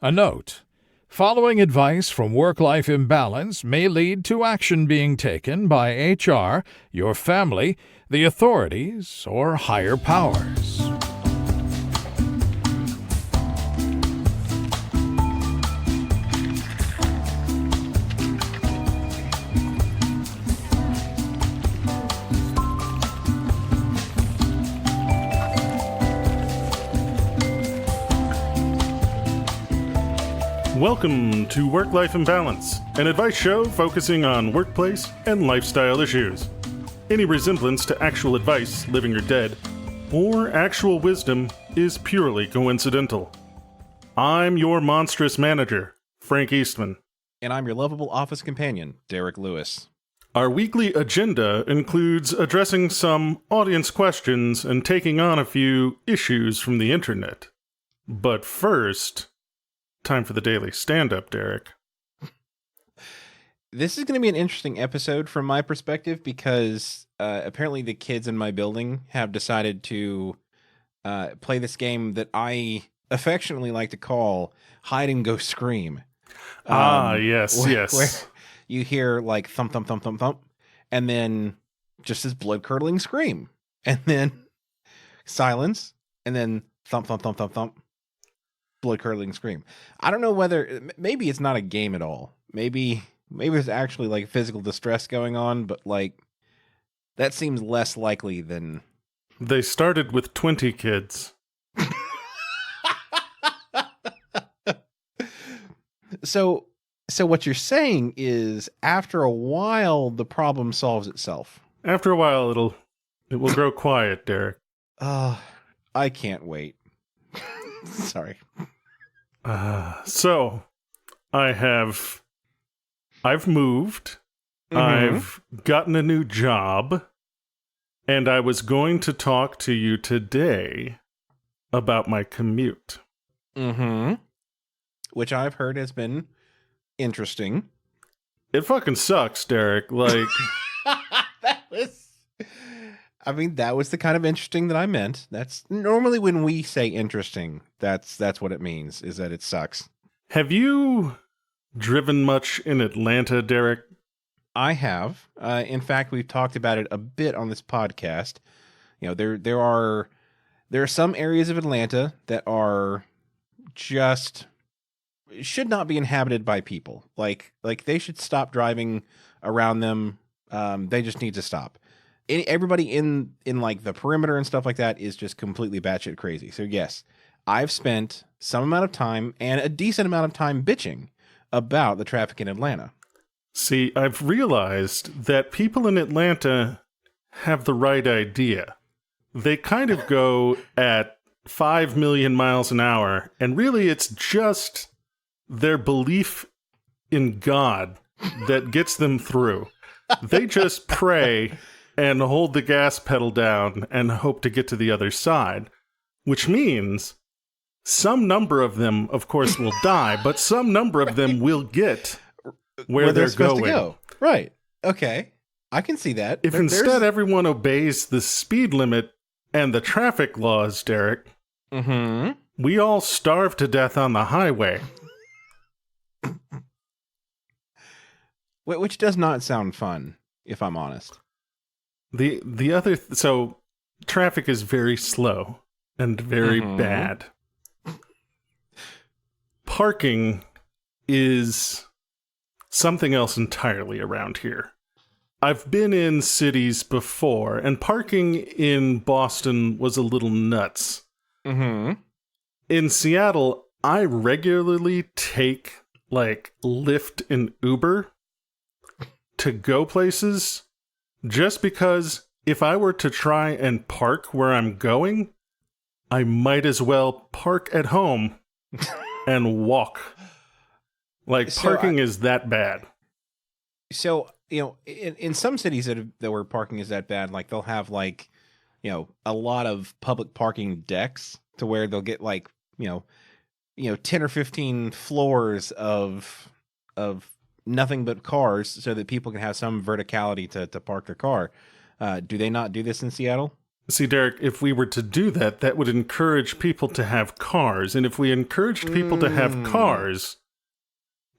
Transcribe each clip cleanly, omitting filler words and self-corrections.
A note: following advice from work-life imbalance may lead to action being taken by HR, your family, the authorities, or higher powers. Welcome to Work-Life Imbalance, an advice show focusing on workplace and lifestyle issues. Any resemblance to actual advice, living or dead, or actual wisdom is purely coincidental. I'm your monstrous manager, Frank Eastman. And I'm your lovable office companion, Derek Lewis. Our weekly agenda includes addressing some audience questions and taking on a few issues from the internet. But first, time for the daily stand-up, Derek. This is going to be an interesting episode from my perspective because apparently the kids in my building have decided to play this game that I affectionately like to call Hide and Go Scream. Yes. Where you hear like thump, thump, thump, thump, thump, and then just this blood-curdling scream, and then silence, and then thump, thump, thump, thump, thump. Blood-curdling scream. I don't know whether maybe it's not a game at all. Maybe there's actually like physical distress going on, but like that seems less likely than. They started with 20 kids. So what you're saying is after a while the problem solves itself. After a while it will grow quiet, Derek. I can't wait. Sorry. So I've moved, I've gotten a new job, and I was going to talk to you today about my commute. Which I've heard has been interesting. It fucking sucks, Derek. Like, that was the kind of interesting that I meant. That's normally when we say interesting, that's what it means, is that it sucks. Have you driven much in Atlanta, Derek? I have. In fact, we've talked about it a bit on this podcast. You know, there are some areas of Atlanta that are just should not be inhabited by people. Like they should stop driving around them. They just need to stop. Everybody in like the perimeter and stuff like that is just completely batshit crazy. So yes, I've spent some amount of time and a decent amount of time bitching about the traffic in Atlanta. See, I've realized that people in Atlanta have the right idea. They kind of go at 5 million miles an hour, and really it's just their belief in God that gets them through. They just pray and hold the gas pedal down and hope to get to the other side, which means some number of them, of course, will die, but some number of them will get where they're supposed going. To go. Right. Okay. I can see that. If instead everyone obeys the speed limit and the traffic laws, Derek, we all starve to death on the highway. Which does not sound fun, if I'm honest. So traffic is very slow and very bad. Parking is something else entirely around here. I've been in cities before, and parking in Boston was a little nuts. In Seattle, I regularly take like Lyft and Uber to go places, just because if I were to try and park where I'm going, I might as well park at home and walk. Like, parking is that bad. So, you know, in some cities that where parking is that bad, like they'll have like, you know, a lot of public parking decks to where they'll get like, you know, 10 or 15 floors of nothing but cars so that people can have some verticality to park their car. Do they not do this in Seattle? See, Derek, if we were to do that, that would encourage people to have cars. And if we encouraged people to have cars,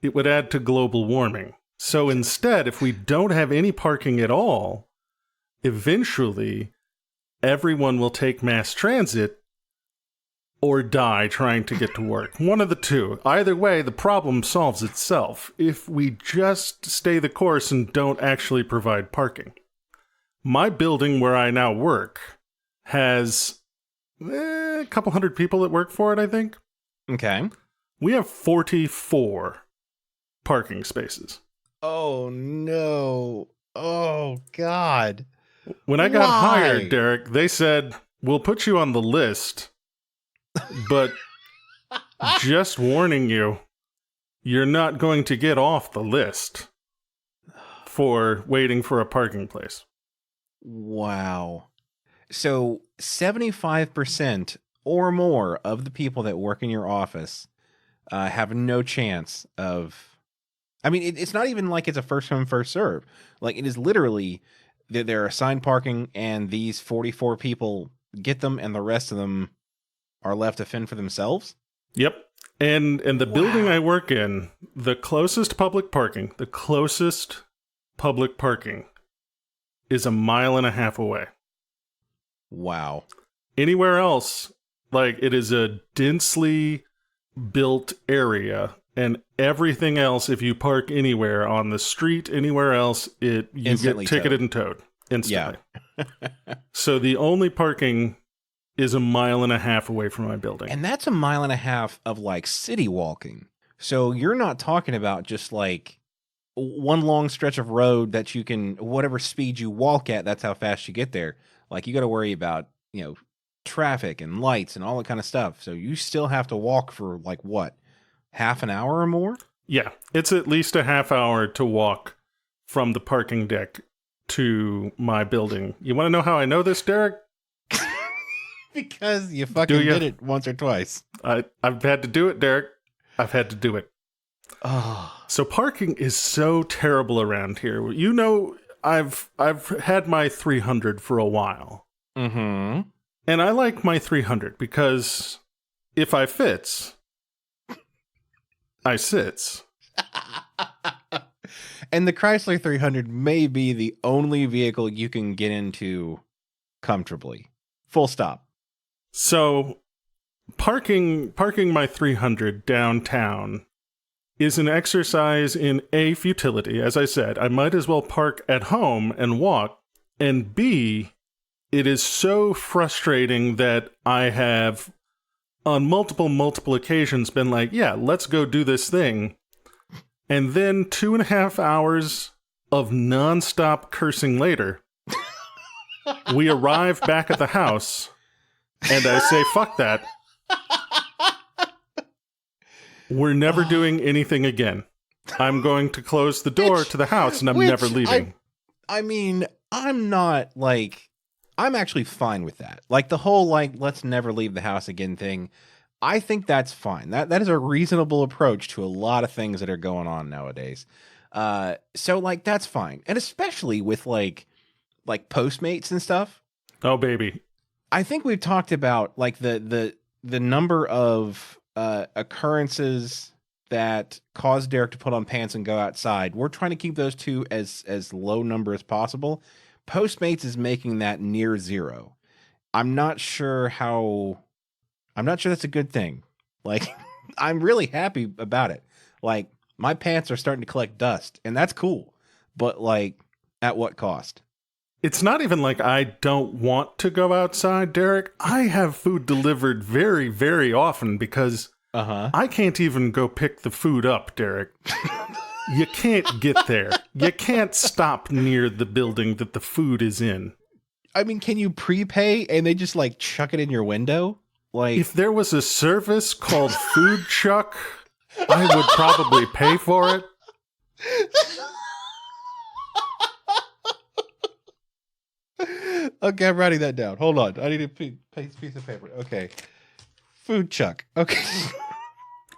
it would add to global warming. So instead, if we don't have any parking at all, eventually everyone will take mass transit or die trying to get to work. One of the two. Either way, the problem solves itself if we just stay the course and don't actually provide parking. My building where I now work has a couple hundred people that work for it, I think. Okay. We have 44 parking spaces. Oh, no. Oh, God. When I got hired, Derek, they said, we'll put you on the list, but just warning you, you're not going to get off the list for waiting for a parking place. Wow. So 75% or more of the people that work in your office have no chance of... I mean, it's not even like it's a first come, first serve. Like, it is literally that they're assigned parking and these 44 people get them and the rest of them are left to fend for themselves? Yep. And the building I work in, the closest public parking is 1.5 miles away. Wow. Anywhere else, like, it is a densely built area, and everything else, if you park anywhere on the street, anywhere else, you get ticketed and towed instantly. Yeah. So the only parking is 1.5 miles away from my building. And that's 1.5 miles of like city walking. So you're not talking about just like one long stretch of road that you can, whatever speed you walk at, that's how fast you get there. Like, you got to worry about, traffic and lights and all that kind of stuff. So you still have to walk for like what? Half an hour or more? Yeah, it's at least a half hour to walk from the parking deck to my building. You want to know how I know this, Derek? Because you fucking did it once or twice. I've had to do it, Derek. I've had to do it. Oh. So parking is so terrible around here. I've had my 300 for a while. Mm-hmm. And I like my 300 because if I fits, I sits. And the Chrysler 300 may be the only vehicle you can get into comfortably. Full stop. So parking my 300 downtown is an exercise in A, futility. As I said, I might as well park at home and walk. And B, it is so frustrating that I have on multiple occasions been like, yeah, let's go do this thing. And then 2.5 hours of nonstop cursing later, we arrive back at the house and I say, fuck that. We're never doing anything again. I'm going to close the door to the house and I'm never leaving. I mean, I'm actually fine with that. Like, the whole, let's never leave the house again thing. I think that's fine. That is a reasonable approach to a lot of things that are going on nowadays. So that's fine. And especially with like Postmates and stuff. Oh, baby. I think we've talked about the number of occurrences that cause Derek to put on pants and go outside. We're trying to keep those two as low number as possible. Postmates is making that near zero. I'm not sure that's a good thing. Like, I'm really happy about it. Like, my pants are starting to collect dust, and that's cool. But at what cost? It's not even like I don't want to go outside, Derek. I have food delivered very, very often because I can't even go pick the food up, Derek. You can't get there. You can't stop near the building that the food is in. I mean, can you prepay and they just chuck it in your window? If there was a service called Food Chuck, I would probably pay for it. Okay, I'm writing that down. Hold on. I need a piece of paper. Okay. Food Chuck. Okay.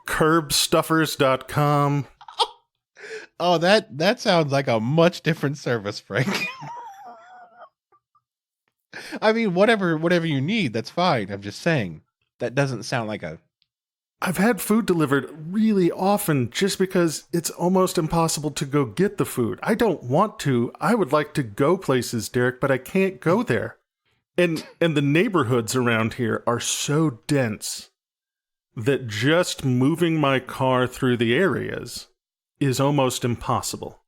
Curbstuffers.com. Oh, that sounds like a much different service, Frank. I mean, whatever you need, that's fine. I'm just saying that doesn't sound like a. I've had food delivered really often just because it's almost impossible to go get the food. I don't want to. I would like to go places, Derek, but I can't go there. And the neighborhoods around here are so dense that just moving my car through the areas is almost impossible.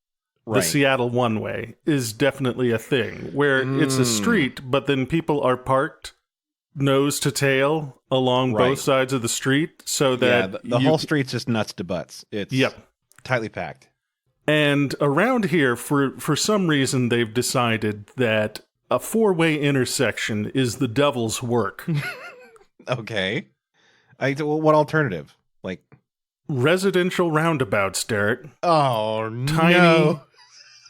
Right. The Seattle one-way is definitely a thing where it's a street, but then people are parked nose to tail along both sides of the street so that the whole street's just nuts to butts. It's tightly packed. And around here, for some reason, they've decided that a four-way intersection is the devil's work. Okay. What alternative? Like residential roundabouts, Derek. Oh, no.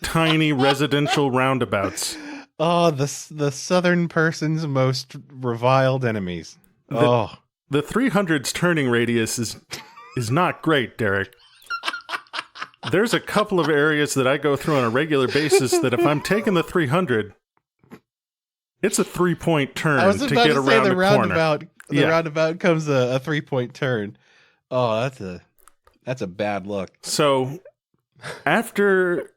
Tiny residential roundabouts. Oh, the southern person's most reviled enemies. The 300's turning radius is not great, Derek. There's a couple of areas that I go through on a regular basis that if I'm taking the 300, it's a 3-point turn to get around the corner. The roundabout comes a 3-point turn. Oh, that's a bad look. So after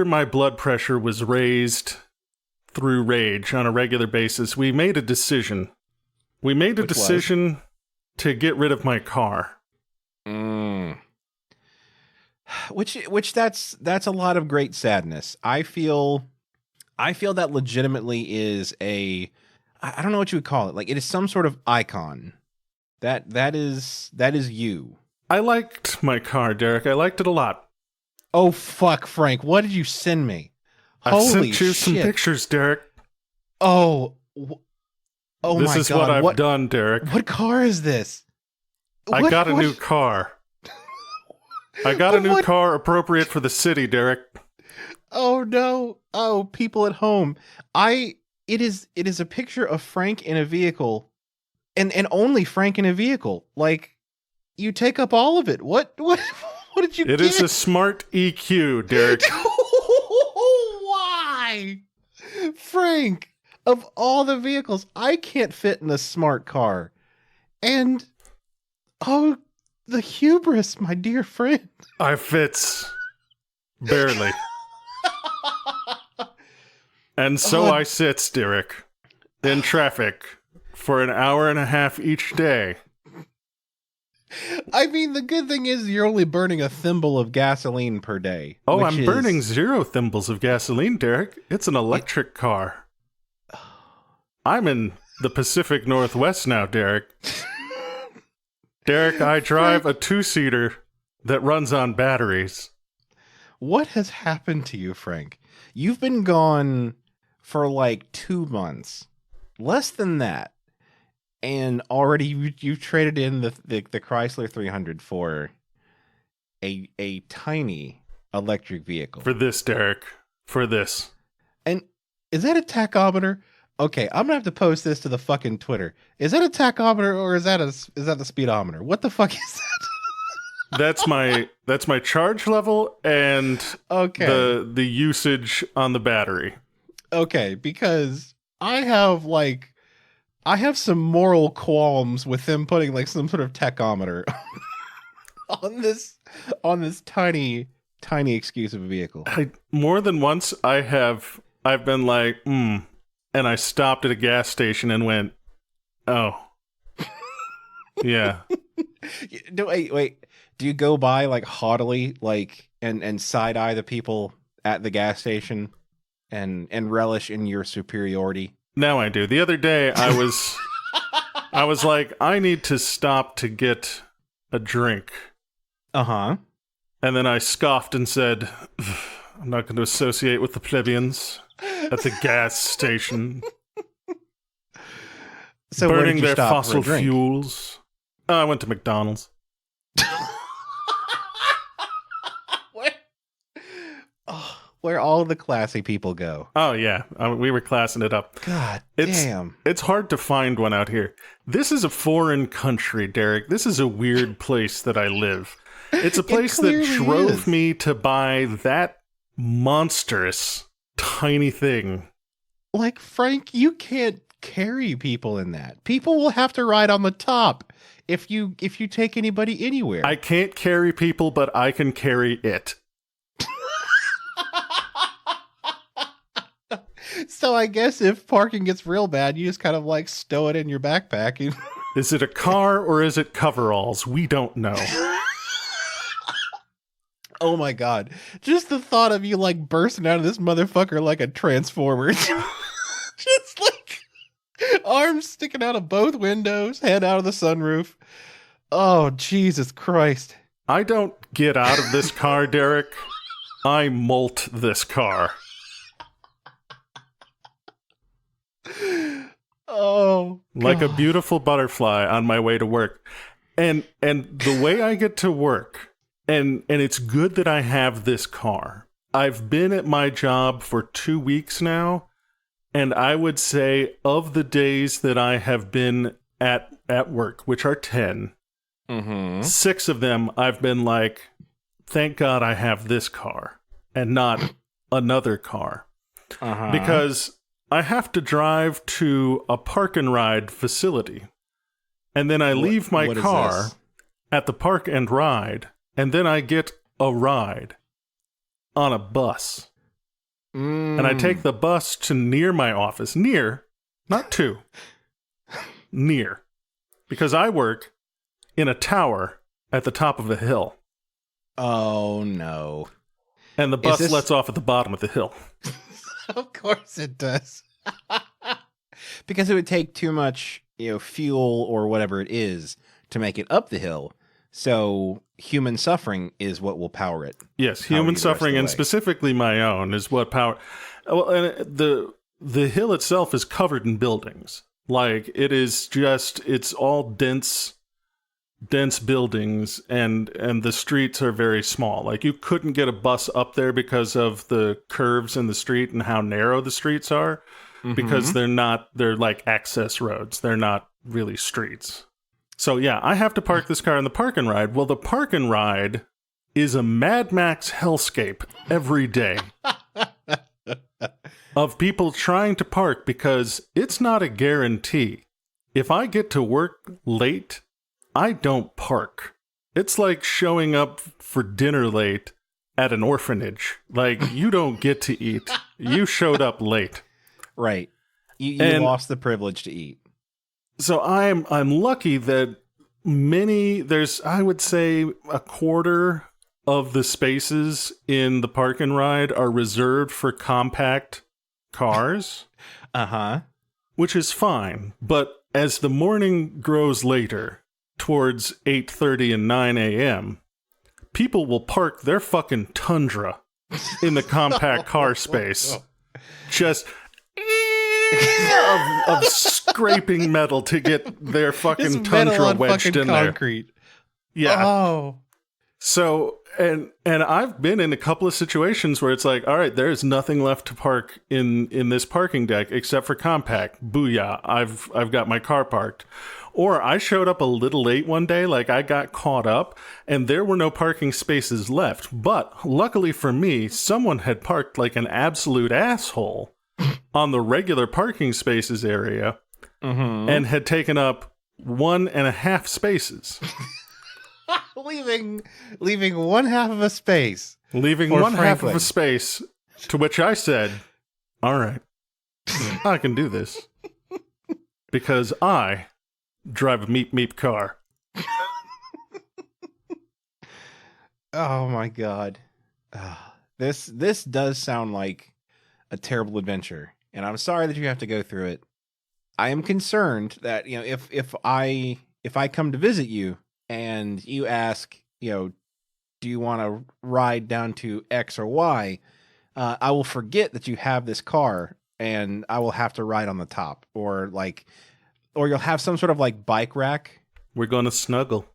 my blood pressure was raised through rage on a regular basis, we made a decision. We made a decision to get rid of my car. Which that's a lot of great sadness. I feel that legitimately is I don't know what you would call it. Like, it is some sort of icon. That is you. I liked my car, Derek. I liked it a lot. Oh, fuck, Frank. What did you send me? I sent you some pictures, Derek. Oh my God. This is what I've done, Derek. What car is this? I got a new car. I got a new car appropriate for the city, Derek. Oh, no. Oh, people at home. It is a picture of Frank in a vehicle, and only Frank in a vehicle. Like, you take up all of it. What did you get? It is a smart EQ, Derek. Why? Frank, of all the vehicles, I can't fit in a smart car. And, oh, the hubris, my dear friend. I fits. Barely. And so I sits, Derek, in traffic for an hour and a half each day. I mean, the good thing is you're only burning a thimble of gasoline per day. Oh, I'm burning 0 thimbles of gasoline, Derek. It's an electric car. I'm in the Pacific Northwest now, Derek. Derek, I drive a 2-seater that runs on batteries. What has happened to you, Frank? You've been gone for like 2 months. Less than that. And already you've traded in the Chrysler 300 for a tiny electric vehicle. For this, Derek. For this. And is that a tachometer? Okay, I'm gonna have to post this to the fucking Twitter. Is that a tachometer or is that the speedometer? What the fuck is that? That's my charge level and the usage on the battery. Okay, because I have some moral qualms with them putting like some sort of tachometer on this tiny excuse of a vehicle. More than once I've been like, and I stopped at a gas station and went, oh. Yeah. Wait. Do you go by like haughtily, like and side eye the people at the gas station and relish in your superiority? Now I do. The other day I was like, I need to stop to get a drink. Uh-huh. And then I scoffed and said, I'm not going to associate with the plebeians at the gas station. So burning their fossil fuels. I went to McDonald's. Where all the classy people go. Oh, yeah. We were classing it up. God damn. It's hard to find one out here. This is a foreign country, Derek. This is a weird place that I live. It's a place that drove me to buy that monstrous, tiny thing. Like, Frank, you can't carry people in that. People will have to ride on the top if you take anybody anywhere. I can't carry people, but I can carry it. So I guess if parking gets real bad, you just kind of like stow it in your backpack. Is it a car or is it coveralls? We don't know. Oh my god. Just the thought of you like bursting out of this motherfucker like a transformer. Just like arms sticking out of both windows, head out of the sunroof. Oh, Jesus Christ. I don't get out of this car, Derek. I molt this car. Oh, like God. a beautiful butterfly on my way to work. And the way I get to work, and it's good that I have this car. I've been at my job for 2 weeks now, and I would say of the days that I have been at work, which are 10, 6 of them I've been like, thank God I have this car and not another car. Because I have to drive to a park and ride facility. And then I leave my car at the park and ride, and then I get a ride on a bus. And I take the bus to near my office. Near, not to. Near. Because I work in a tower at the top of a hill. Oh, no. And the bus lets off at the bottom of the hill. Of course it does. Because it would take too much, fuel or whatever it is to make it up the hill. So human suffering is what will power it. Yes, human suffering, and specifically my own, is what power. Well, and the hill itself is covered in buildings. Like it's all dense buildings, and the streets are very small. Like you couldn't get a bus up there because of the curves in the street and how narrow the streets are. Because they're like access roads. They're not really streets. So yeah, I have to park this car in the park and ride. Well, the park and ride is a Mad Max hellscape every day of people trying to park, because it's not a guarantee. If I get to work late, I don't park. It's like showing up for dinner late at an orphanage. Like, you don't get to eat. You showed up late. Right. You lost the privilege to eat. So I'm lucky that there's, I would say, a quarter of the spaces in the park and ride are reserved for compact cars. Which is fine. But as the morning grows later, towards 8:30 and 9 a.m., people will park their fucking Tundra in the compact car space. Just of scraping metal to get their fucking Tundra wedged in concrete. There. Yeah. Oh. So, and I've been in a couple of situations where it's like, all right, there's nothing left to park in this parking deck except for compact. Booyah, I've got my car parked. Or I showed up a little late one day, like I got caught up, and there were no parking spaces left. But luckily for me, someone had parked like an absolute asshole on the regular parking spaces area and had taken up 1.5 spaces. leaving one half of a space. Leaving one half of a space, to which I said, all right, I can do this. Because I drive a meep car. Oh my God. This does sound like a terrible adventure, and I'm sorry that you have to go through it. I am concerned that, if I come to visit you and you ask, do you want to ride down to X or Y? I will forget that you have this car, and I will have to ride on the top, or you'll have some sort of like bike rack. We're going to snuggle.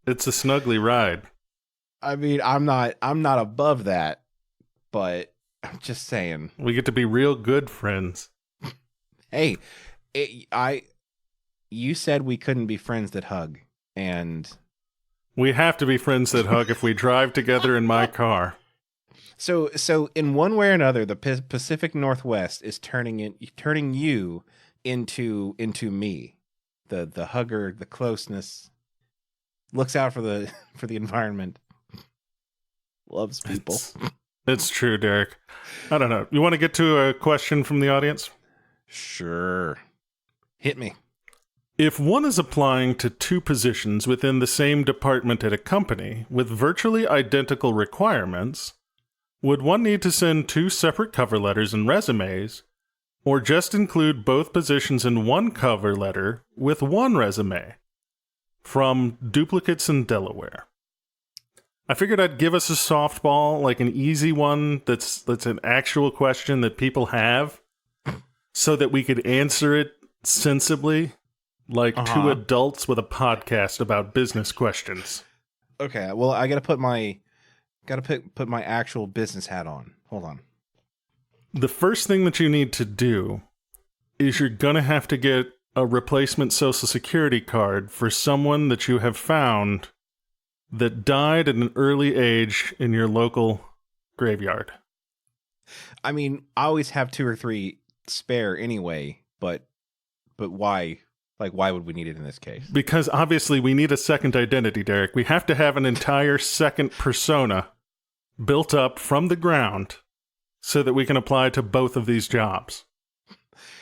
It's a snuggly ride. I mean, I'm not above that, but I'm just saying. We get to be real good friends. Hey, you said we couldn't be friends that hug, and we have to be friends that hug if we drive together in my car. So in one way or another, the Pacific Northwest is turning you into me, the hugger, the closeness, looks out for the environment, loves people. It's true, Derek. I don't know. You want to get to a question from the audience? Sure, hit me. If one is applying to 2 positions within the same department at a company with virtually identical requirements, would one need to send 2 separate cover letters and resumes, or just include both positions in one cover letter with one resume? From Duplicates in Delaware. I figured I'd give us a softball, like an easy one that's an actual question that people have, so that we could answer it sensibly. Like 2 adults with a podcast about business questions. Okay, well, I gotta put my actual business hat on. Hold on. The first thing that you need to do is you're gonna have to get a replacement Social Security card for someone that you have found that died at an early age in your local graveyard. I mean, I always have 2 or 3 spare anyway, but why? Like, why would we need it in this case? Because obviously we need a second identity, Derek. We have to have an entire second persona built up from the ground so that we can apply to both of these jobs.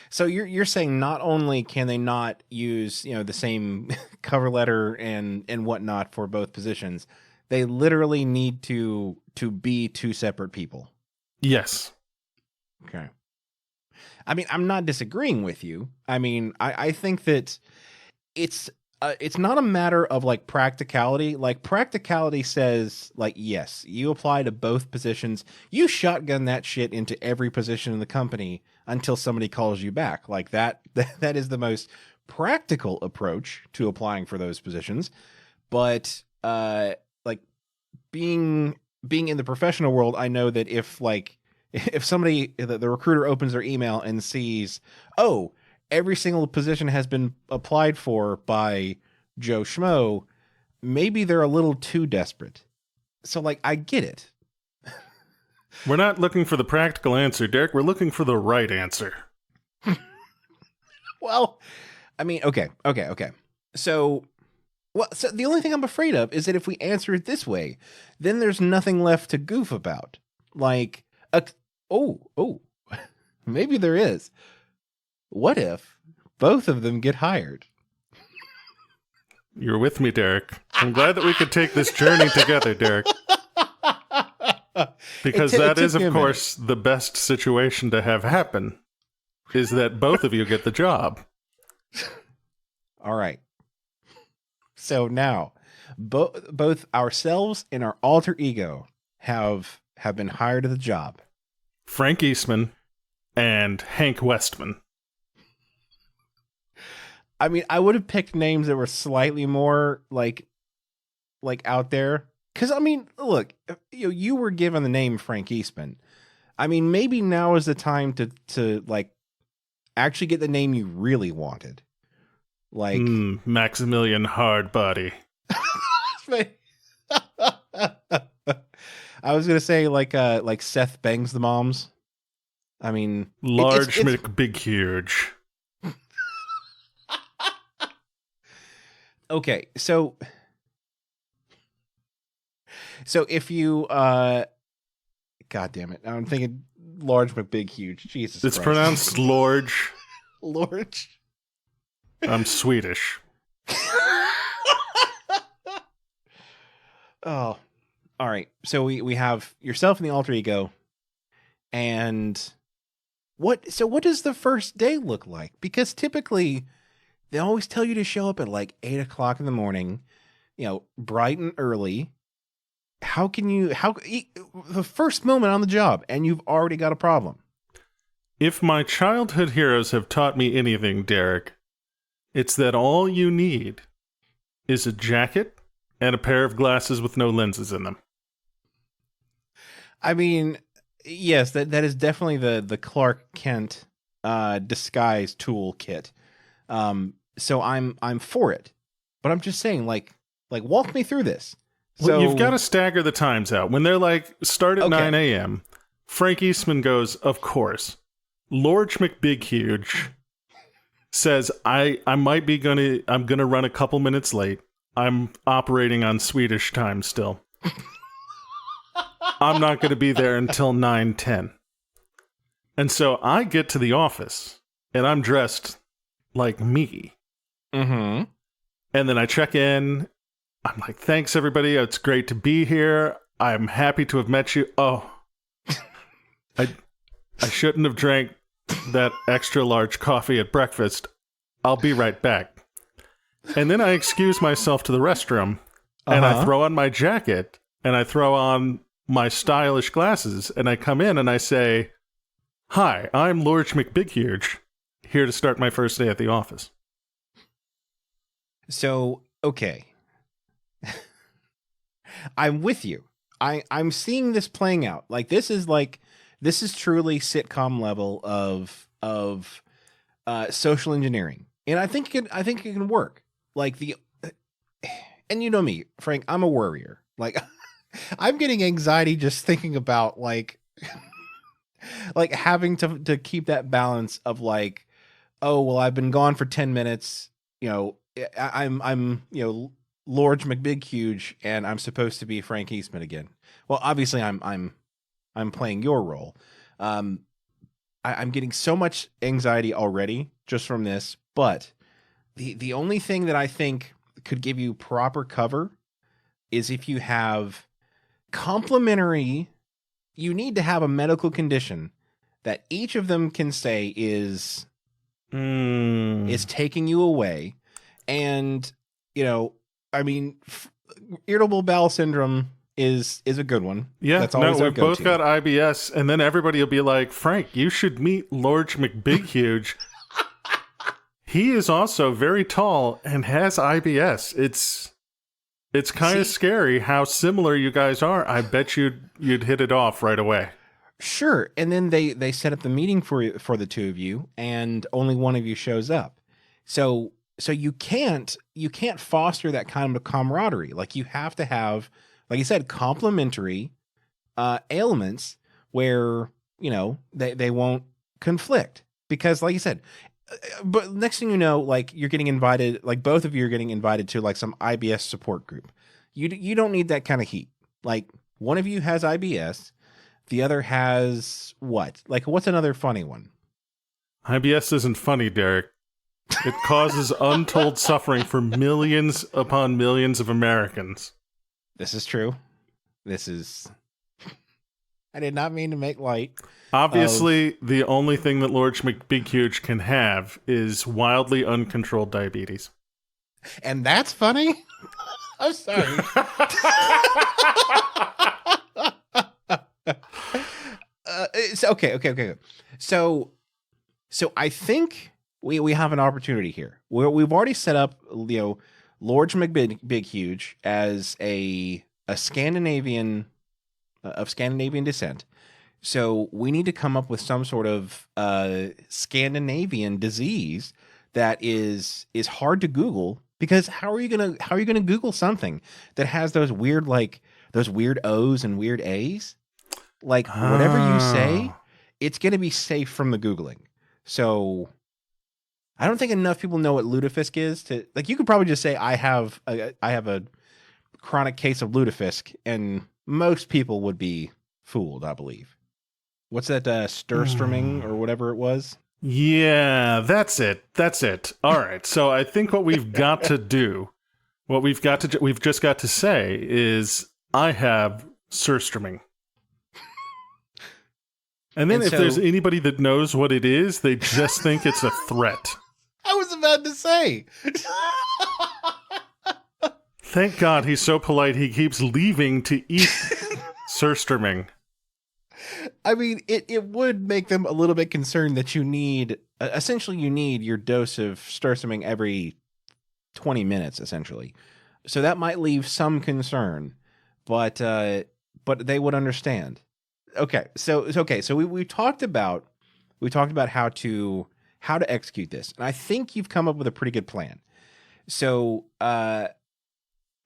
So you're saying not only can they not use, the same cover letter and whatnot for both positions, they literally need to be 2 separate people. Yes. Okay. I mean, I'm not disagreeing with you. I mean, I think that it's not a matter of like practicality. Like practicality says like, yes, you apply to both positions. You shotgun that shit into every position in the company until somebody calls you back. Like that is the most practical approach to applying for those positions. But like being in the professional world, I know that if somebody, the recruiter opens their email and sees, oh, every single position has been applied for by Joe Schmo, maybe they're a little too desperate. So, like, I get it. We're not looking for the practical answer, Derek. We're looking for the right answer. Well, I mean, okay. So the only thing I'm afraid of is that if we answer it this way, then there's nothing left to goof about. Like, maybe there is. What if both of them get hired? You're with me, Derek. I'm glad that we could take this journey together, Derek. Because that is, of course, the best situation to have happen, is that both of you get the job. All right. So now, both ourselves and our alter ego have been hired to the job. Frank Eastman and Hank Westman. I mean, I would have picked names that were slightly more like out there. Because, I mean, look, you were given the name Frank Eastman. I mean, maybe now is the time to like actually get the name you really wanted. Like Maximilian Hardbody. I was gonna say like Seth Bangs the Moms. I mean, Large Big Huge. Okay, so if you God damn it, I'm thinking Large Big Huge. Jesus, it's Christ. pronounced Lorge. Lorge. I'm Swedish. Oh, all right. So we have yourself and the alter ego, and what does the first day look like? Because typically they always tell you to show up at like 8 o'clock in the morning, bright and early. How the first moment on the job and you've already got a problem? If my childhood heroes have taught me anything, Derek, it's that all you need is a jacket and a pair of glasses with no lenses in them. I mean, yes, that is definitely the Clark Kent disguise toolkit. So I'm for it. But I'm just saying, like walk me through this. Well, you've got to stagger the times out. When they're like, start at 9 a.m., Frank Eastman goes, of course. Lord McBighuge says, I'm gonna run a couple minutes late. I'm operating on Swedish time still. I'm not gonna be there until 9:10. And so I get to the office and I'm dressed like me. Mm-hmm. And then I check in. I'm like, thanks everybody. It's great to be here. I'm happy to have met you. Oh, I shouldn't have drank that extra large coffee at breakfast. I'll be right back. And then I excuse myself to the restroom and I throw on my jacket and I throw on my stylish glasses and I come in and I say, hi, I'm Lord McBighuge, here to start my first day at the office. So, okay. I'm with you. I'm seeing this playing out. This is truly sitcom level of social engineering. And I think it can work. And you know me, Frank, I'm a worrier. I'm getting anxiety just thinking about having to keep that balance of oh, well, I've been gone for 10 minutes. I'm Lord McBighuge and I'm supposed to be Frank Eastman again. Well, obviously I'm playing your role. I'm getting so much anxiety already just from this, but the only thing that I think could give you proper cover is if you have complementary, you need to have a medical condition that each of them can say is taking you away. And, irritable bowel syndrome is a good one. Yeah, that's always we've both got IBS, and then everybody will be like, Frank, you should meet Lord McBighuge. He is also very tall and has IBS. It's kind of scary how similar you guys are. I bet you'd hit it off right away. Sure. And then they set up the meeting for the two of you, and only one of you shows up. So you can't foster that kind of camaraderie. You have to have, like you said, complementary ailments where, they won't conflict. Because like you said, but next thing you know, you're getting invited, both of you are getting invited to some IBS support group. You don't need that kind of heat. One of you has IBS, the other has what? What's another funny one? IBS isn't funny, Derek. It causes untold suffering for millions upon millions of Americans. This is true. I did not mean to make light. Obviously, the only thing that Lord McBighuge can have is wildly uncontrolled diabetes. And that's funny? I'm sorry. Okay. So I think we have an opportunity here. We've already set up, Lord McBighuge as a Scandinavian of Scandinavian descent. So we need to come up with some sort of Scandinavian disease that is hard to Google, because how are you gonna Google something that has those weird O's and weird A's? Whatever you say, it's gonna be safe from the Googling. So I don't think enough people know what lutefisk is to you could probably just say I have a chronic case of lutefisk, and most people would be fooled, I believe. What's that Sturströmming or whatever it was? Yeah, that's it. All right. So I think what we've got to do, we've just got to say is I have Sturströmming. And then if there's anybody that knows what it is, they just think it's a threat. I was about to say. Thank God he's so polite he keeps leaving to eat Sturströmming. I mean, it would make them a little bit concerned that you need your dose of Sturströmming every 20 minutes, essentially. So that might leave some concern, but they would understand. Okay, so we talked about how to execute this, and I think you've come up with a pretty good plan. So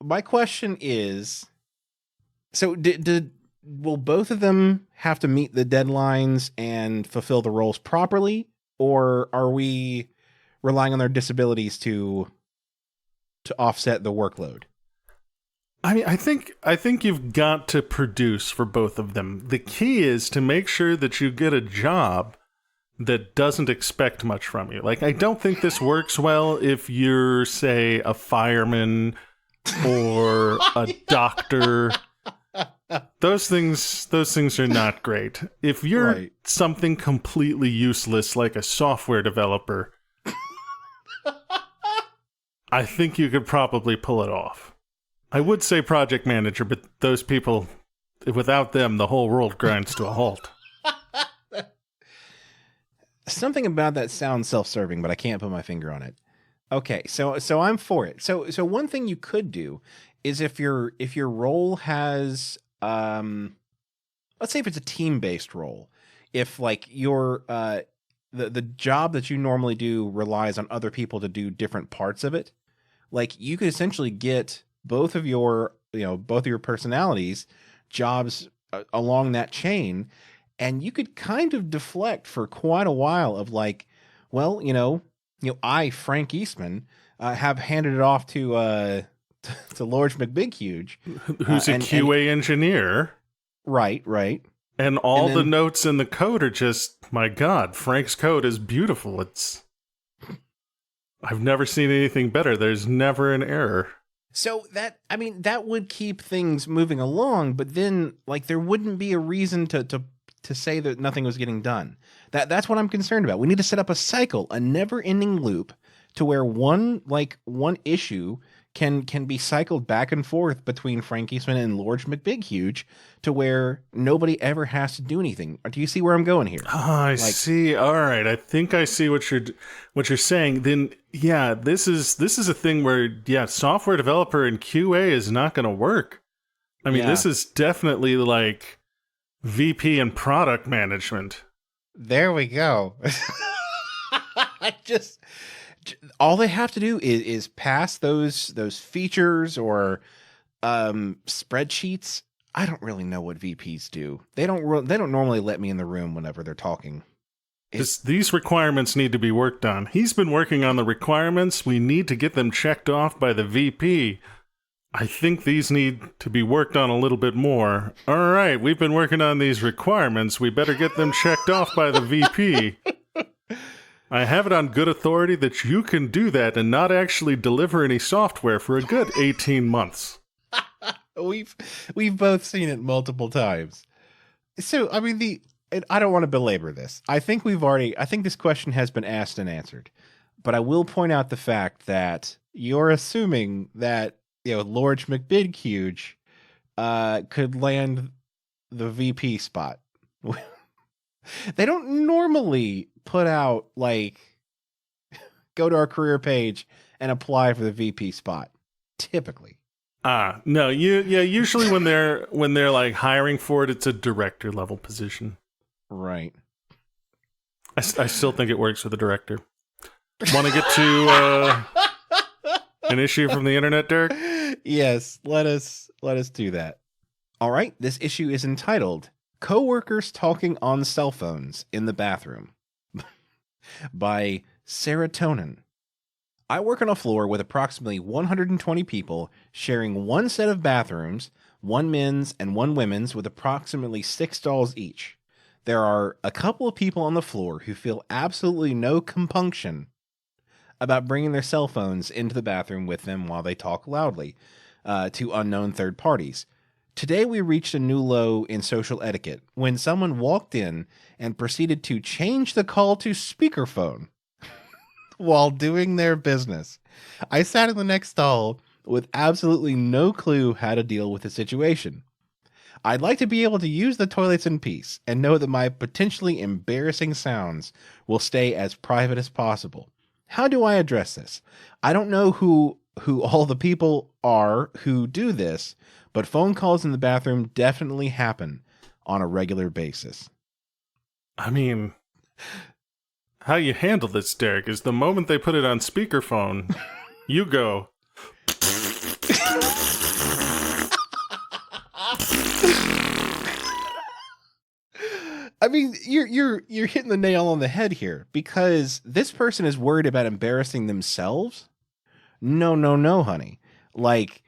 my question is, So will both of them have to meet the deadlines and fulfill the roles properly, or are we relying on their disabilities to offset the workload? I mean, I think you've got to produce for both of them. The key is to make sure that you get a job that doesn't expect much from you. Like, I don't think this works well if you're, say, a fireman or a doctor. Those things are not great. If you're something completely useless like a software developer, I think you could probably pull it off. I would say project manager, but those people, without them, the whole world grinds to a halt. Something about that sounds self-serving, but I can't put my finger on it. Okay, so I'm for it. So one thing you could do is if your role has let's say if it's a team-based role, if like your the job that you normally do relies on other people to do different parts of it, like you could essentially get both of your personalities jobs along that chain, and you could kind of deflect for quite a while of like, well, I, Frank Eastman, have handed it off to Lord McBighuge, who's a QA engineer. Right. And then, the notes in the code are just, my God, Frank's code is beautiful. I've never seen anything better. There's never an error. So that would keep things moving along, but then like there wouldn't be a reason to say that nothing was getting done. That's what I'm concerned about. We need to set up a cycle, a never-ending loop, to where one issue can be cycled back and forth between Frank Eastman and Lord McBighuge, to where nobody ever has to do anything. Do you see where I'm going here? Oh, I see. All right, I think I see what you're saying. Then, yeah, this is a thing where software developer and QA is not going to work. I mean, this is definitely like VP and product management. There we go. All they have to do is pass those features or spreadsheets. I don't really know what VPs do. They don't normally let me in the room whenever they're talking. These requirements need to be worked on. He's been working on the requirements. We need to get them checked off by the VP. I think these need to be worked on a little bit more. All right, we've been working on these requirements. We better get them checked off by the VP. I have it on good authority that you can do that and not actually deliver any software for a good 18 months. We've both seen it multiple times. So, I mean, I don't want to belabor this. I think this question has been asked and answered. But I will point out the fact that you're assuming that Lord McBighuge could land the VP spot. They don't normally put out like go to our career page and apply for the VP spot. Typically. No, usually when they're like hiring for it, it's a director level position. Right. I still think it works for the director. Want to get to an issue from the internet, Derek? Yes, let us do that. All right, this issue is entitled "Coworkers Talking on Cell Phones in the Bathroom" by Serotonin. I work on a floor with approximately 120 people sharing one set of bathrooms, one men's and one women's, with approximately 6 stalls each. There are a couple of people on the floor who feel absolutely no compunction about bringing their cell phones into the bathroom with them while they talk loudly to unknown third parties. Today we reached a new low in social etiquette when someone walked in and proceeded to change the call to speakerphone while doing their business. I sat in the next stall with absolutely no clue how to deal with the situation. I'd like to be able to use the toilets in peace and know that my potentially embarrassing sounds will stay as private as possible. How do I address this? I don't know who all the people are who do this, but phone calls in the bathroom definitely happen on a regular basis. I mean, how you handle this, Derek, is the moment they put it on speakerphone, you go. I mean, you're hitting the nail on the head here, because this person is worried about embarrassing themselves. No, honey. Like,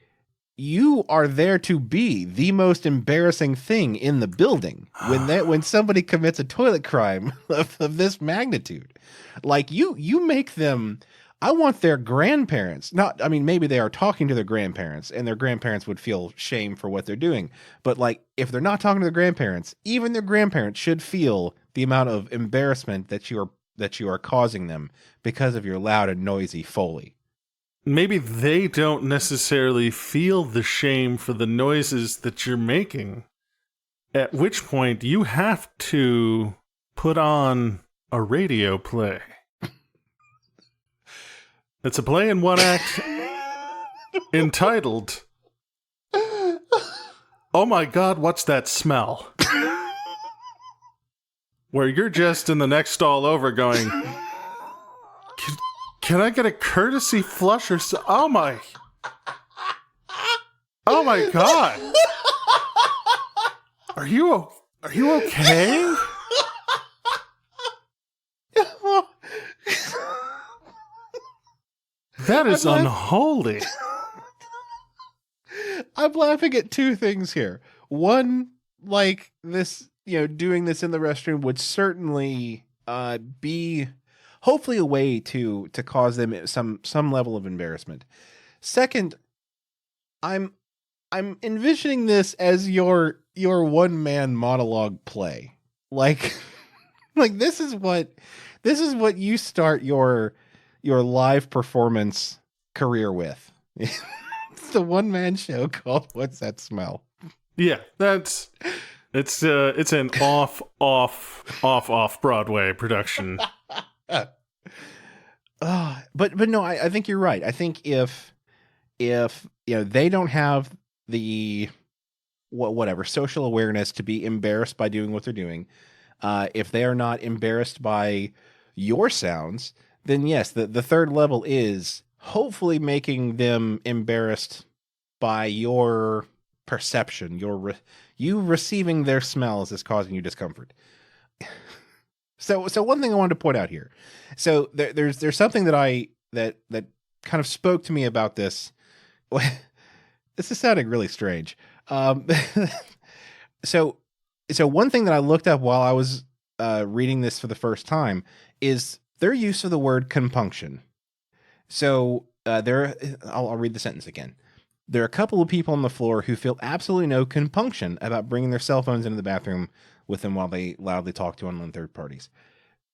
you are there to be the most embarrassing thing in the building when somebody commits a toilet crime of this magnitude. Like, you make them. I want their grandparents, I mean, maybe they are talking to their grandparents and their grandparents would feel shame for what they're doing. But like, if they're not talking to their grandparents, even their grandparents should feel the amount of embarrassment that you are causing them because of your loud and noisy Foley. Maybe they don't necessarily feel the shame for the noises that you're making, at which point you have to put on a radio play. It's a play in one act entitled, "Oh my God, what's that smell?" Where you're just in the next stall over going, Can I get a courtesy flush or so? Oh my God. Are you okay? That is unholy. I'm laughing at two things here. One, like this, doing this in the restroom would certainly be hopefully a way to cause them some level of embarrassment. Second, I'm envisioning this as your one-man monologue play. Like this is what you start your live performance career with. It's the one-man show called What's That Smell? Yeah, it's an off Broadway production. But no, I think you're right. I think if they don't have the whatever social awareness to be embarrassed by doing what they're doing, if they are not embarrassed by your sounds, then yes, the third level is hopefully making them embarrassed by your perception. You receiving their smells is causing you discomfort. So one thing I wanted to point out here. So there's something that kind of spoke to me about this. This is sounding really strange. So one thing that I looked up while I was reading this for the first time is their use of the word compunction. So I'll read the sentence again. There are a couple of people on the floor who feel absolutely no compunction about bringing their cell phones into the bathroom with them while they loudly talk to unknown third parties.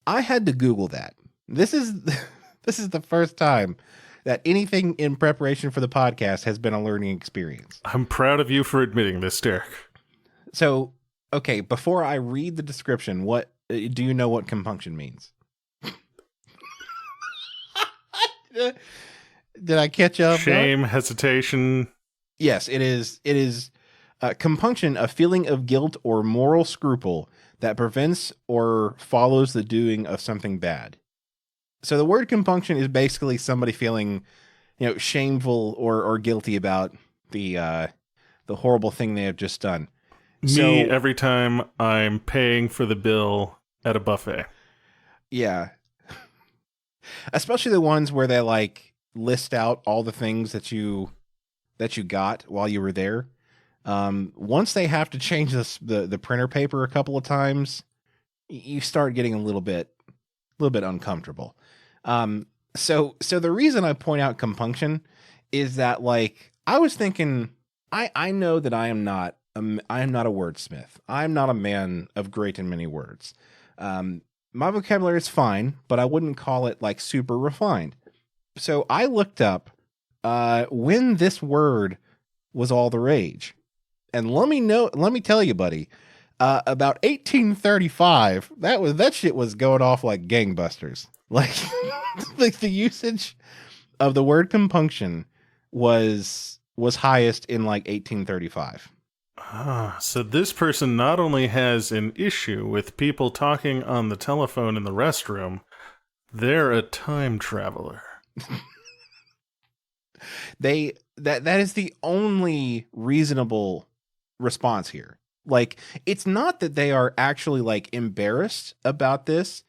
I had to Google that. This is the first time that anything in preparation for the podcast has been a learning experience. I'm proud of you for admitting this, Derek. So, okay, before I read the description, what do you know what compunction means? Did I catch up? Shame, hesitation. Yes, it is. It is compunction, a feeling of guilt or moral scruple that prevents or follows the doing of something bad. So the word compunction is basically somebody feeling, shameful or guilty about the horrible thing they have just done. Me, every time I'm paying for the bill at a buffet. Yeah. Especially the ones where they list out all the things that you got while you were there. Once they have to change the printer paper a couple of times, you start getting a little bit uncomfortable. So the reason I point out compunction is that I was thinking, I know that I am not a wordsmith. I'm not a man of great and many words. My vocabulary is fine, but I wouldn't call it super refined. So I looked up when this word was all the rage. And let me tell you, buddy, about 1835, that shit was going off like gangbusters. The usage of the word compunction was highest in 1835. So this person not only has an issue with people talking on the telephone in the restroom, they're a time traveler. That That is the only reasonable response here. Like, it's not that they are actually like embarrassed about this.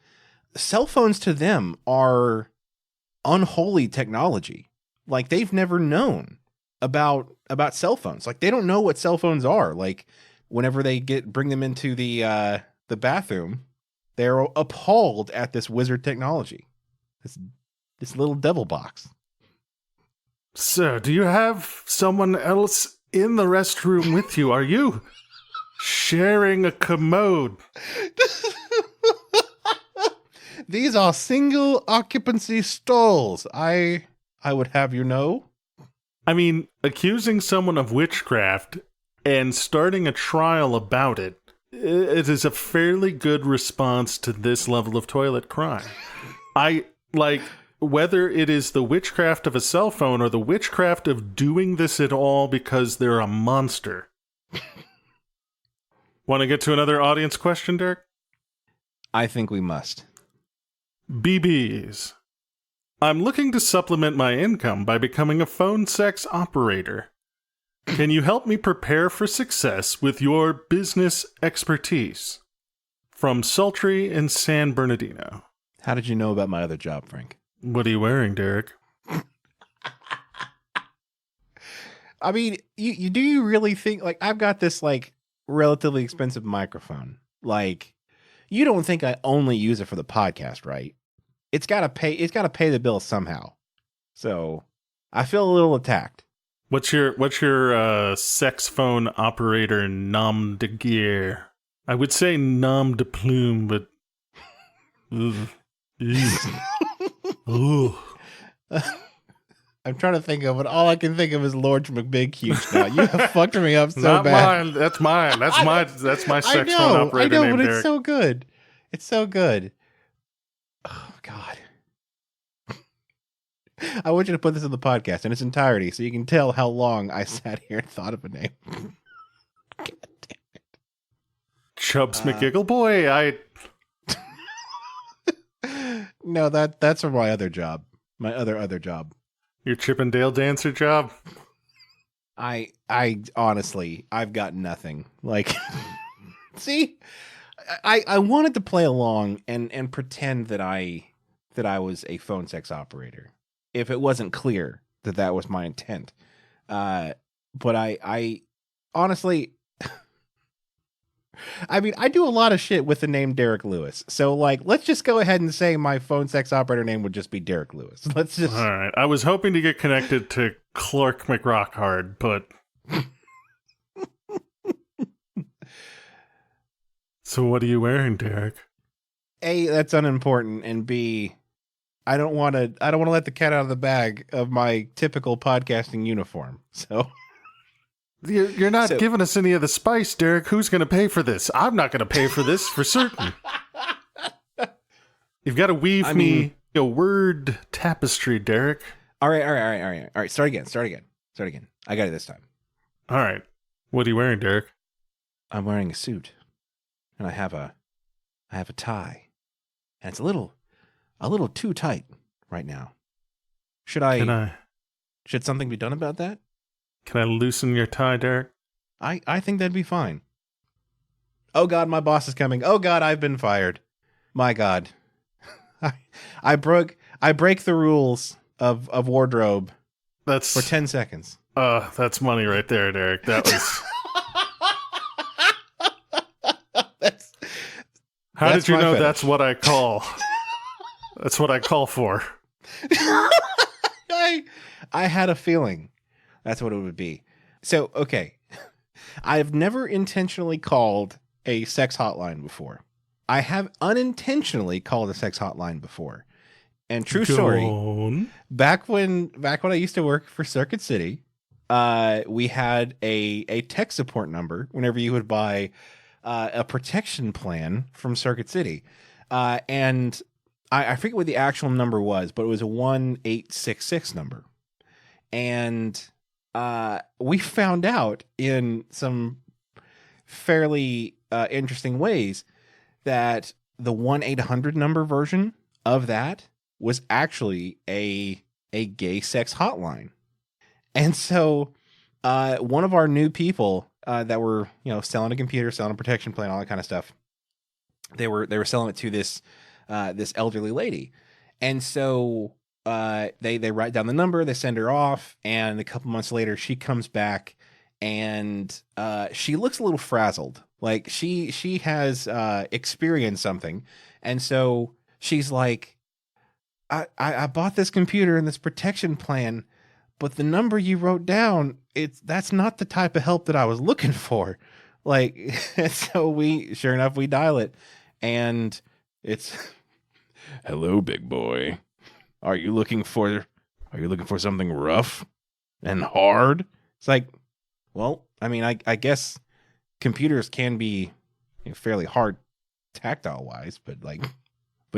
Cell phones to them are unholy technology. Like, they've never known about cell phones. Like, they don't know what cell phones are. Like, whenever they bring them into the bathroom, they're appalled at this wizard technology. This little devil box. Sir, do you have someone else in the restroom with you? Are you sharing a commode? These are single occupancy stalls. I would have you know. I mean, accusing someone of witchcraft and starting a trial about it, it is a fairly good response to this level of toilet crime. Whether it is the witchcraft of a cell phone or the witchcraft of doing this at all because they're a monster. Want to get to another audience question, Derek? I think we must. BBs. I'm looking to supplement my income by becoming a phone sex operator. Can you help me prepare for success with your business expertise? From Sultry in San Bernardino. How did you know about my other job, Frank? What are you wearing, Derek? I mean, you really think, like, I've got this, like, relatively expensive microphone. Like, you don't think I only use it for the podcast, right? It's got to pay the bill somehow. So, I feel a little attacked. What's your Sexphone operator nom de guerre? I would say nom de plume, but ooh. I'm trying to think of it. All I can think of is Lord McBighuge now. You have fucked me up so Not bad. Mine. That's mine. That's my Sexphone operator I know, name, but Derek. it's so good. It's so good. Oh, God. I want you to put this in the podcast in its entirety so you can tell how long I sat here and thought of a name. God damn it. Chubbs McGiggleboy. No, that's for my other job. My other job. Your Chippendale dancer job? I honestly, I've got nothing. Like, see, I wanted to play along and pretend that I was a phone sex operator, if it wasn't clear that was my intent. But I honestly, I mean, I do a lot of shit with the name Derek Lewis. So, like, let's just go ahead and say my phone sex operator name would just be Derek Lewis. Let's just. All right. I was hoping to get connected to Clark McRockhard, but. So, what are you wearing, Derek? A, that's unimportant, and B, I don't want to let the cat out of the bag of my typical podcasting uniform. So. You're not giving us any of the spice, Derek. Who's going to pay for this? I'm not going to pay for this for certain. You've got to weave me a word tapestry, Derek. All right. Start again. I got it this time. All right. What are you wearing, Derek? I'm wearing a suit, and I have a tie, and it's a little too tight right now. Should something be done about that? Can I loosen your tie, Derek? I think that'd be fine. Oh, God, my boss is coming. Oh, God, I've been fired. My God. I break the rules of wardrobe for 10 seconds. That's money right there, Derek. That was... How did you know fetish. That's what I call? That's what I call for. I had a feeling that's what it would be. So, okay. I've never intentionally called a sex hotline before. I have unintentionally called a sex hotline before. And true story, back when I used to work for Circuit City, we had a tech support number whenever you would buy a protection plan from Circuit City. And I forget what the actual number was, but it was a 1866 number. And we found out in some fairly interesting ways that the 1-800 number version of that was actually a gay sex hotline. And so one of our new people that were, selling a computer, selling a protection plan, all that kind of stuff. They were selling it to this elderly lady. And so they write down the number, they send her off, and a couple months later she comes back and she looks a little frazzled. Like she has experienced something. And so she's like, I bought this computer and this protection plan, but the number you wrote down, that's not the type of help that I was looking for. Like, and so sure enough, we dial it, and it's, hello, big boy. Are you looking for something rough and hard? It's like, well, I mean, I guess computers can be fairly hard tactile wise, but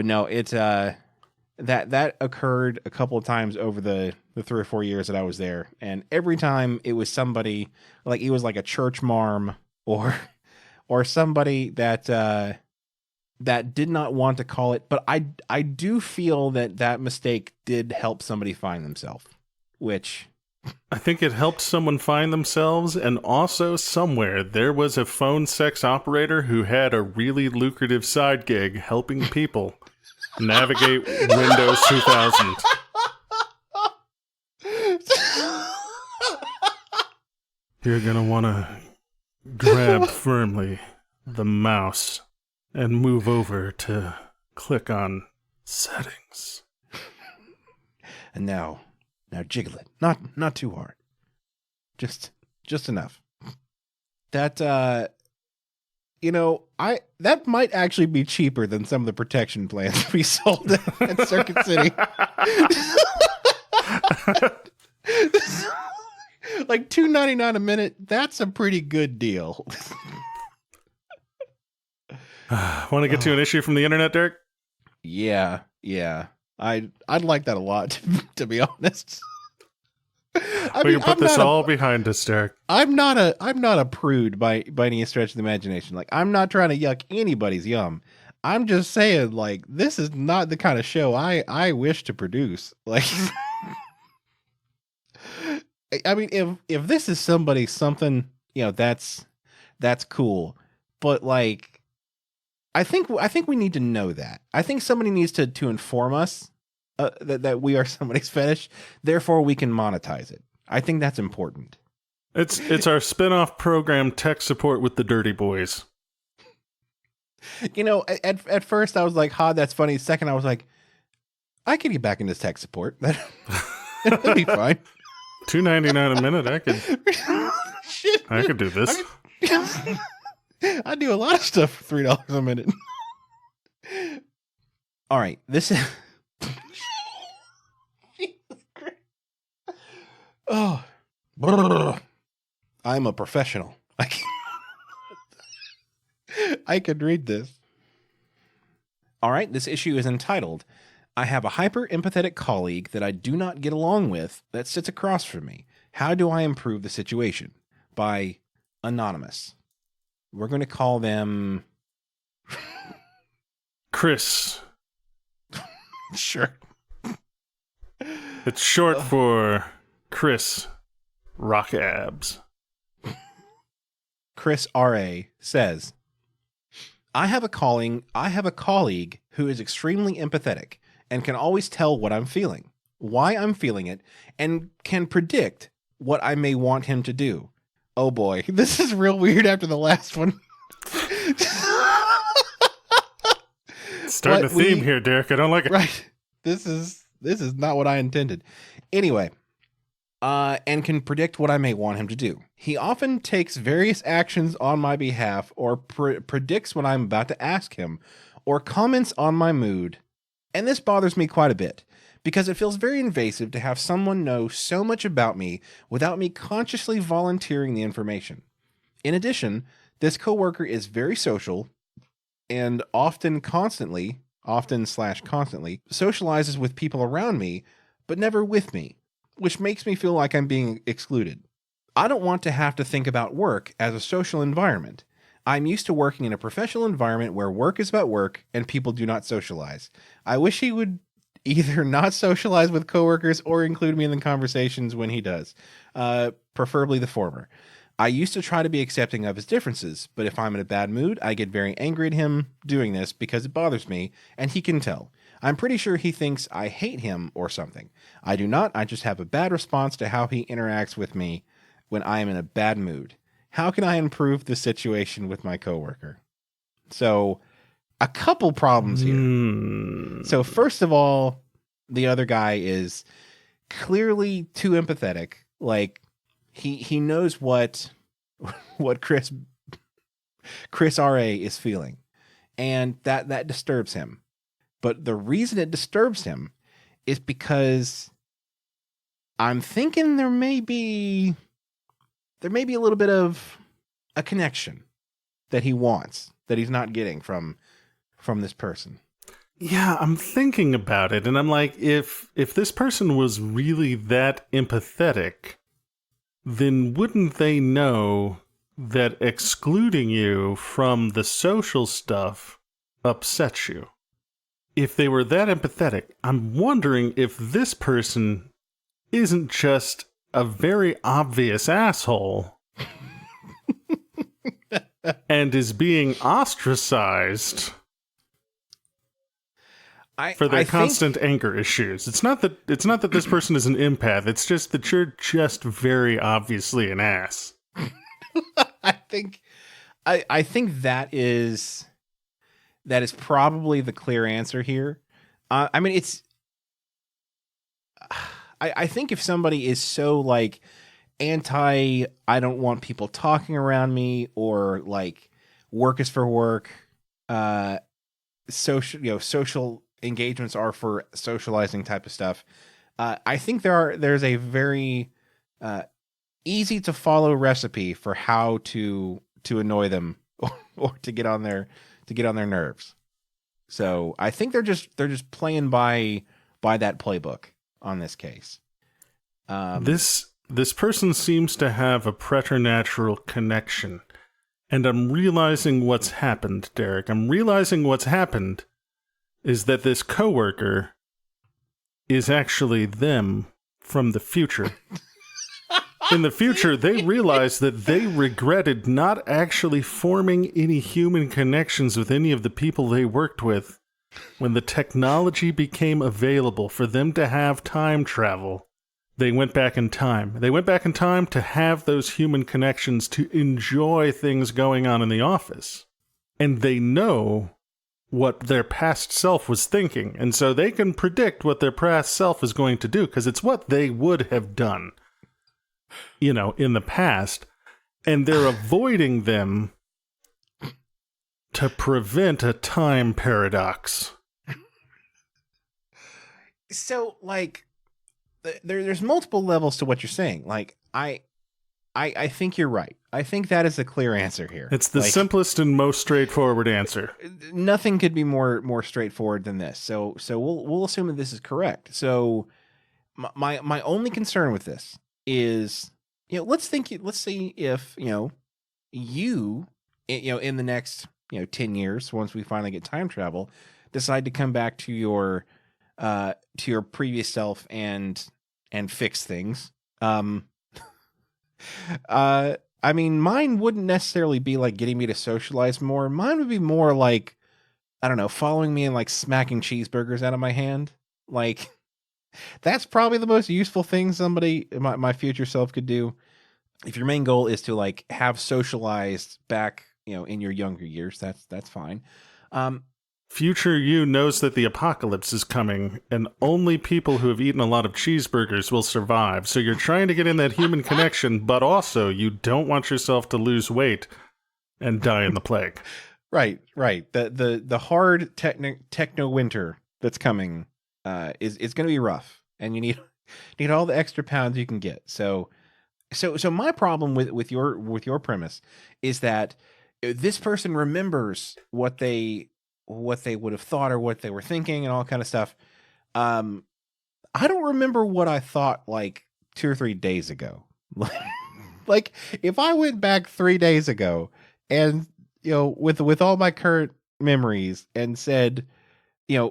no, it's, that occurred a couple of times over the 3 or 4 years that I was there. And every time it was somebody, like it was like a church marm or somebody that did not want to call it. But I do feel that mistake did help somebody find themselves, which I think it helped someone find themselves. And also somewhere there was a phone sex operator who had a really lucrative side gig helping people navigate Windows 2000. You're gonna want to grab firmly the mouse and move over to click on settings. And now jiggle it. Not too hard. Just enough. That that might actually be cheaper than some of the protection plans we sold at Circuit City. Like $2.99 a minute, that's a pretty good deal. Want to get to an issue from the internet, Derek? Yeah. I'd like that a lot, to be honest. We can put this all behind us, Derek. I'm not a prude by any stretch of the imagination. Like, I'm not trying to yuck anybody's yum. I'm just saying, like, this is not the kind of show I wish to produce. Like, I mean, if this is something, that's cool. But like, I think we need to know that. I think somebody needs to inform us that we are somebody's fetish. Therefore, we can monetize it. I think that's important. It's our spin-off program, Tech Support with the Dirty Bois. At first I was like, that's funny. Second, I was like, I could get back into tech support. That'd be fine. $2.99 a minute. I could do this. I do a lot of stuff for $3 a minute. All right, this is. Jesus Christ. Oh, I'm a professional. I could read this. All right, this issue is entitled, I have a hyper-empathetic colleague that I do not get along with that sits across from me. How do I improve the situation? By Anonymous. We're going to call them... Chris. Sure. It's short for Chris Rock Abs. Chris R.A. says, I have a colleague who is extremely empathetic and can always tell what I'm feeling, why I'm feeling it, and can predict what I may want him to do. Oh boy, this is real weird after the last one. Starting a theme here, Derek. I don't like it. Right. This is not what I intended. Anyway, and can predict what I may want him to do. He often takes various actions on my behalf or predicts what I'm about to ask him or comments on my mood. And this bothers me quite a bit because it feels very invasive to have someone know so much about me without me consciously volunteering the information. In addition, this coworker is very social and often/constantly socializes with people around me, but never with me, which makes me feel like I'm being excluded. I don't want to have to think about work as a social environment. I'm used to working in a professional environment where work is about work and people do not socialize. I wish he would either not socialize with coworkers or include me in the conversations when he does. Preferably the former. I used to try to be accepting of his differences, but if I'm in a bad mood, I get very angry at him doing this because it bothers me, and he can tell. I'm pretty sure he thinks I hate him or something. I do not. I just have a bad response to how he interacts with me when I am in a bad mood. How can I improve the situation with my coworker? So, a couple problems here. So, first of all, the other guy is clearly too empathetic. Like, he knows what Chris RA is feeling, and that disturbs him. But the reason it disturbs him is because I'm thinking there may be a little bit of a connection that he wants that he's not getting from this person. Yeah, I'm thinking about it, and I'm like, if this person was really that empathetic, then wouldn't they know that excluding you from the social stuff upsets you? If they were that empathetic, I'm wondering if this person isn't just a very obvious asshole and is being ostracized for their constant anger issues. It's not that this person is an empath. It's just that you're just very obviously an ass. I think that is probably the clear answer here. I mean, it's. I think if somebody is so like anti, I don't want people talking around me, or like work is for work, social engagements are for socializing type of stuff. I think there's a very easy to follow recipe for how to annoy them or to get on their nerves. So I think they're just playing by that playbook on this case. This person seems to have a preternatural connection, and I'm realizing what's happened, Derek. I'm realizing what's happened is that this coworker is actually them from the future. In the future, they realized that they regretted not actually forming any human connections with any of the people they worked with when the technology became available for them to have time travel. They went back in time. They went back in time to have those human connections, to enjoy things going on in the office. And they know what their past self was thinking, and so they can predict what their past self is going to do, because it's what they would have done, in the past, and they're avoiding them to prevent a time paradox. So, like, there's multiple levels to what you're saying. Like, I think you're right. I think that is a clear answer here. It's the simplest and most straightforward answer. Nothing could be more straightforward than this. So we'll assume that this is correct. So my only concern with this is, let's see if, you in the next, 10 years, once we finally get time travel, decide to come back to your previous self and fix things. I mean, mine wouldn't necessarily be like getting me to socialize more. Mine would be more like, I don't know, following me and like smacking cheeseburgers out of my hand. Like, that's probably the most useful thing my future self could do. If your main goal is to like have socialized back, in your younger years, that's fine. Future you knows that the apocalypse is coming, and only people who have eaten a lot of cheeseburgers will survive. So you're trying to get in that human connection, but also you don't want yourself to lose weight and die in the plague. Right. The hard techno winter that's coming is going to be rough, and you need all the extra pounds you can get. So my problem with your premise is that this person remembers what they would have thought or what they were thinking and all kind of stuff. I don't remember what I thought like 2 or 3 days ago. Like if I went back 3 days ago and, with all my current memories and said,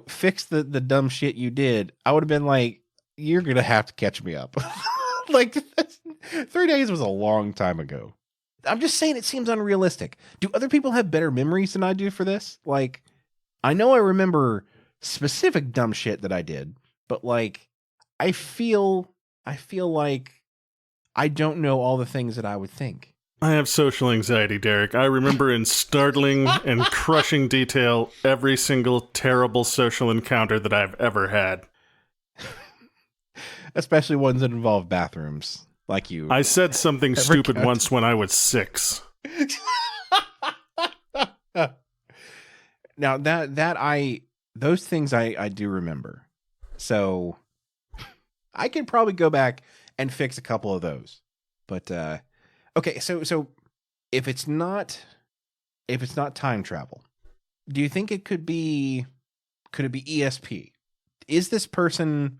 fix the dumb shit you did, I would have been like, you're going to have to catch me up. Like 3 days was a long time ago. I'm just saying it seems unrealistic. Do other people have better memories than I do for this? Like, I know I remember specific dumb shit that I did, but like, I feel like I don't know all the things that I would think. I have social anxiety, Derek. I remember in startling and crushing detail every single terrible social encounter that I've ever had. Especially ones that involve bathrooms, like you. I said something stupid once when I was 6. Now those things I do remember. So I could probably go back and fix a couple of those. But okay, so if it's not time travel, do you think it could be ESP? Is this person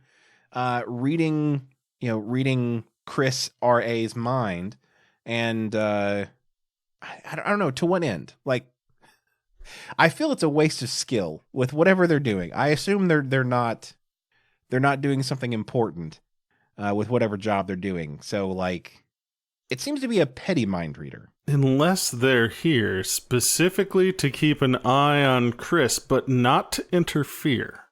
reading Chris R.A.'s mind, and I don't know, to what end? Like, I feel it's a waste of skill with whatever they're doing. I assume they're not doing something important with whatever job they're doing. So like, it seems to be a petty mind reader. Unless they're here specifically to keep an eye on Chris, but not to interfere.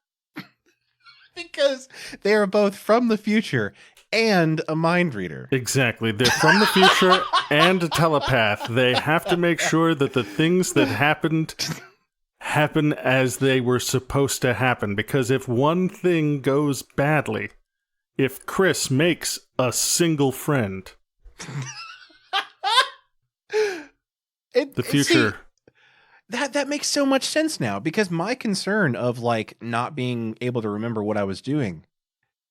Because they are both from the future and a mind reader. Exactly. They're from the future and a telepath. They have to make sure that the things that happened happen as they were supposed to happen. Because if one thing goes badly, if Chris makes a single friend, the future... That makes so much sense now, because my concern of like not being able to remember what I was doing,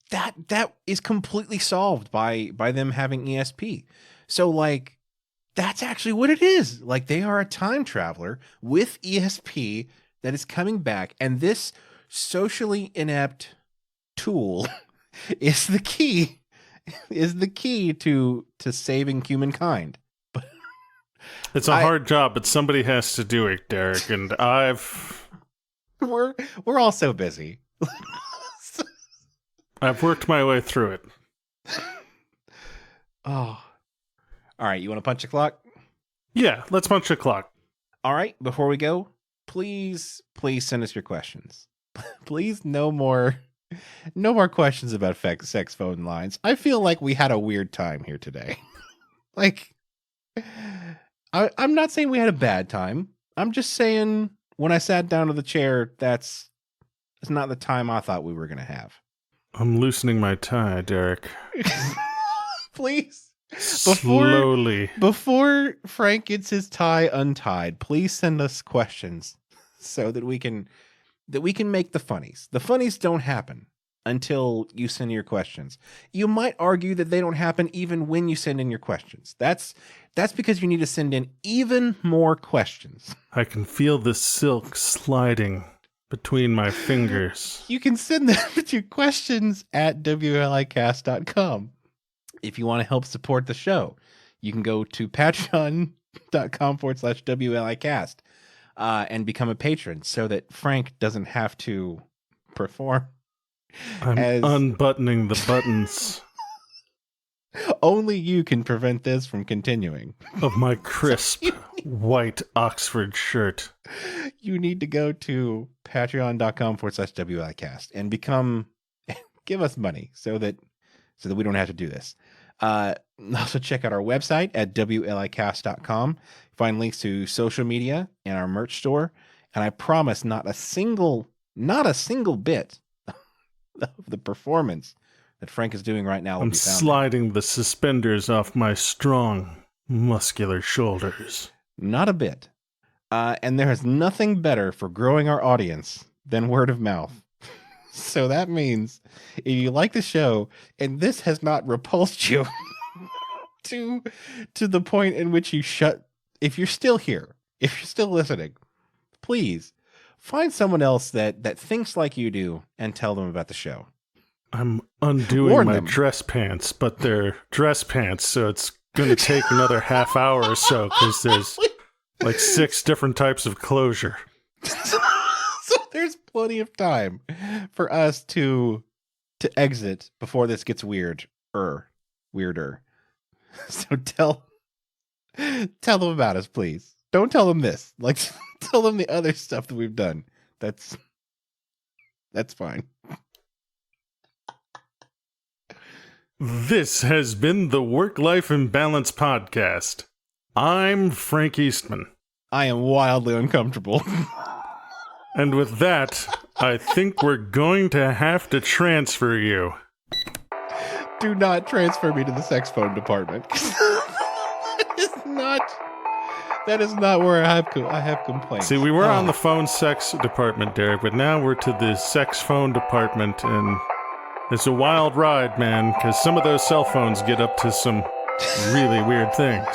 that is completely solved by them having ESP. So like, that's actually what it is. Like, they are a time traveler with ESP that is coming back, and this socially inept tool is the key to saving humankind. It's a hard job, but somebody has to do it, Derek, and we're all so busy. I've worked my way through it. Oh. All right, you want to punch a clock? Yeah, let's punch a clock. All right, before we go, please send us your questions. Please, no more questions about sex phone lines. I feel like we had a weird time here today. Like, I'm not saying we had a bad time. I'm just saying when I sat down to the chair, that's not the time I thought we were going to have. I'm loosening my tie, Derek. Please. Slowly. Before Frank gets his tie untied, please send us questions so that we can make the funnies. The funnies don't happen until you send your questions. You might argue that they don't happen even when you send in your questions. That's because you need to send in even more questions. I can feel the silk sliding between my fingers. You can send them to questions at WLIcast.com. If you want to help support the show, you can go to patreon.com/WLIcast and become a patron so that Frank doesn't have to perform. I'm unbuttoning the buttons. Only you can prevent this from continuing. Of my crisp white Oxford shirt. You need to go to patreon.com/WLIcast and give us money so that we don't have to do this. Also check out our website at WLIcast.com. Find links to social media and our merch store. And I promise not a single bit of the performance that Frank is doing right now. I'm sliding the suspenders off my strong, muscular shoulders. Not a bit. And there is nothing better for growing our audience than word of mouth. So that means if you like the show and this has not repulsed you to the point in which if you're still here, if you're still listening, please find someone else that thinks like you do and tell them about the show. I'm undoing my dress pants, but they're dress pants, so it's going to take another half hour or so because there's like 6 different types of closure. So there's plenty of time for us to exit before this gets weirder. So Tell them about us, please. Don't tell them this. Like, tell them the other stuff that we've done. That's fine. This has been the Work-Life Imbalance Podcast. I'm Frank Eastman. I am wildly uncomfortable. And with that, I think we're going to have to transfer you. Do not transfer me to the Sexphone department. That is not where I have complaints. See, we were on the phone sex department, Derek, but now we're to the Sexphone department, and it's a wild ride, man, because some of those cell phones get up to some really weird things.